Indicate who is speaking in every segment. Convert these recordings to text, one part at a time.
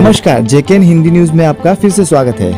Speaker 1: नमस्कार, जेकेएन हिंदी न्यूज में आपका फिर से स्वागत है।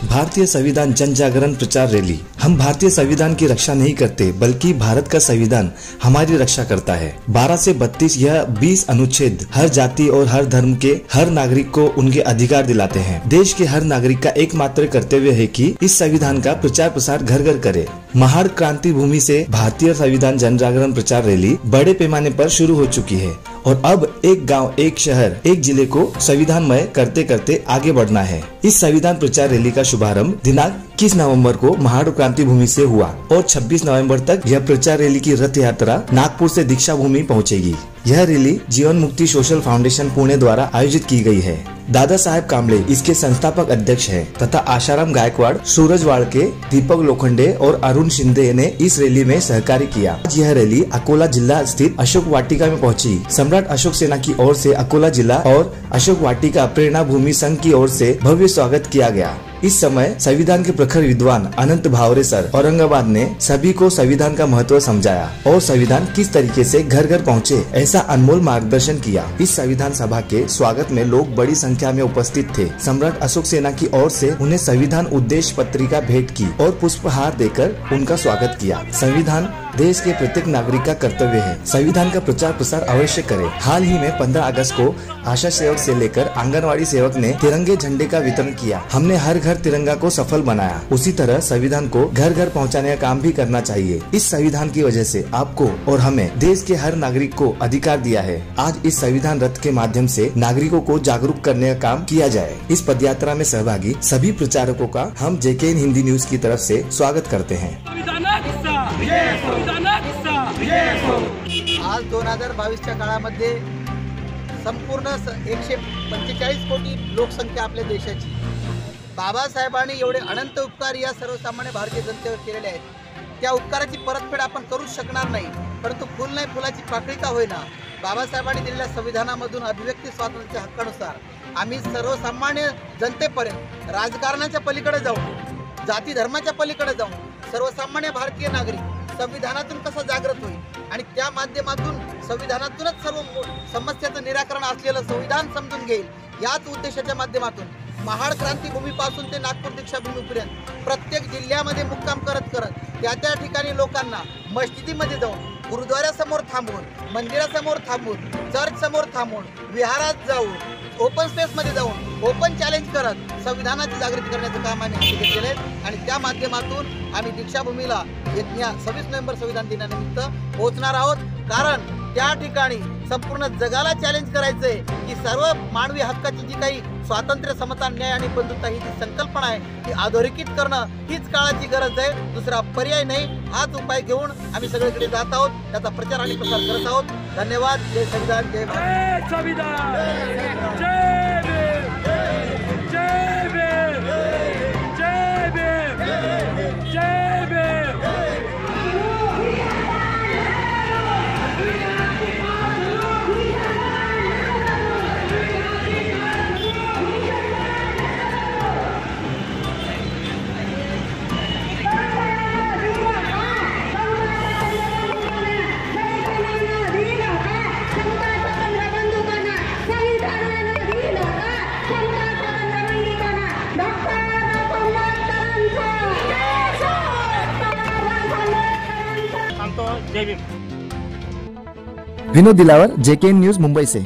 Speaker 1: भारतीय संविधान जन जागरण प्रचार रैली। हम भारतीय संविधान की रक्षा नहीं करते बल्कि भारत का संविधान हमारी रक्षा करता है। 12 से 32 यह 20 अनुच्छेद हर जाति और हर धर्म के हर नागरिक को उनके अधिकार दिलाते हैं। देश के हर नागरिक का एकमात्र कर्तव्य है कि इस संविधान का प्रचार प्रसार घर घर करे। महाड़ क्रांति भूमि से भारतीय संविधान जन जागरण प्रचार रैली बड़े पैमाने पर शुरू हो चुकी है और अब एक गांव, एक शहर, एक जिले को संविधानमय करते करते आगे बढ़ना है। इस संविधान प्रचार रैली का शुभारंभ दिनांक 21 नवंबर को महाड़ क्रांति भूमि से हुआ और 26 नवंबर तक यह प्रचार रैली की रथ यात्रा नागपुर से दीक्षा भूमि पहुंचेगी। यह रैली जीवन मुक्ति सोशल फाउंडेशन पुणे द्वारा आयोजित की गई है। दादा साहेब कांबळे इसके संस्थापक अध्यक्ष हैं तथा आशाराम गायकवाड़, सूरज वाड़के, दीपक लोखंडे और अरुण शिंदे ने इस रैली में सहकार्य किया। आज यह रैली अकोला जिला स्थित अशोक वाटिका में पहुंची। सम्राट अशोक सेना की ओर से अकोला जिला और अशोक वाटिका प्रेरणा भूमि संघ की ओर से भव्य स्वागत किया गया। इस समय संविधान के प्रखर विद्वान अनंत भावरे सर औरंगाबाद ने सभी को संविधान का महत्व समझाया और संविधान किस तरीके से घर घर पहुँचे ऐसा अनमोल मार्गदर्शन किया। इस संविधान सभा के स्वागत में लोग बड़ी संख्या में उपस्थित थे। सम्राट अशोक सेना की ओर से उन्हें संविधान उद्देश्य पत्रिका भेंट की और पुष्पहार देकर उनका स्वागत किया। संविधान देश के प्रत्येक नागरिक का कर्तव्य है। संविधान का प्रचार प्रसार अवश्य करें। हाल ही में 15 अगस्त को आशा सेवक से लेकर आंगनवाड़ी सेवक ने तिरंगे झंडे का वितरण किया। हमने हर घर तिरंगा को सफल बनाया। उसी तरह संविधान को घर घर पहुंचाने का काम भी करना चाहिए। इस संविधान की वजह से आपको और हमें देश के हर नागरिक को अधिकार दिया है। आज इस संविधान रथ के माध्यम से नागरिकों को जागरूक करने का काम किया जाए। इस पदयात्रा में सहभागी सभी प्रचारकों का हम जेकेएन हिंदी न्यूज की तरफ से स्वागत करते हैं।
Speaker 2: आज 2022च्या काळामध्ये संपूर्ण 145 कोटी लोकसंख्या आपल्या देशाची, बाबासाहेबांनी एवढे अनंत उपकार या सर्वसामान्य भारतीय जनतेवर केलेले आहेत। त्या उपकाराची परतफेड आपण करूच शकणार नाही, परंतु फुल नाही फुलाची पाकळी का होईना बाबासाहेबांनी दिलेल्या संविधानामधून अभिव्यक्ती स्वातंत्र्याच्या हक्कानुसार आम्ही सर्वसामान्य जनतेपर्यंत राजकारणाच्या पलीकडे जाऊन, जाती धर्माच्या पलीकडे जाऊन सर्वसामान्य भारतीय नागरिक संविधानातून कसा जागृत होईल आणि त्या माध्यमातून संविधानातूनच सर्व समस्याचं निराकरण असलेलं संविधान समजून घेईल, याच उद्देशाच्या माध्यमातून महाड क्रांती भूमीपासून ते नागपूर दीक्षा भूमीपर्यंत प्रत्येक जिल्ह्यामध्ये मुक्काम करत त्या ठिकाणी लोकांना मस्जिदीमध्ये जाऊन, गुरुद्वारासमोर थांबून, मंदिरासमोर थांबून, चर्च समोर थांबून, विहारात जाऊन, ओपन स्पेस मध्ये जाऊन ओपन चॅलेंज करत संविधानाची जागृती करण्याचं काम आम्ही केले आणि त्या माध्यमातून आम्ही दीक्षाभूमीला येत्या 26 नोव्हेंबर संविधान दिनानिमित्त पोहोचणार आहोत। कारण त्या ठिकाणी संपूर्ण जगाला चॅलेंज करायचंय की सर्व मानवी हक्काची जी काही स्वातंत्र्य, समता, न्याय आणि बंधुता ही जी संकल्पना आहे ती अधोरेखित करणं हीच काळाची गरज आहे, दुसरा पर्याय नाही। हाच उपाय घेऊन आम्ही सगळीकडे जात आहोत, त्याचा प्रचार आणि प्रसार करत आहोत। धन्यवाद। जय संविधान, जय भारत।
Speaker 3: संविधान जय भीम, जय भीम, जय भीम, जय भीम।
Speaker 1: विनोद दिलावर, जेकेएन न्यूज, मुंबई से।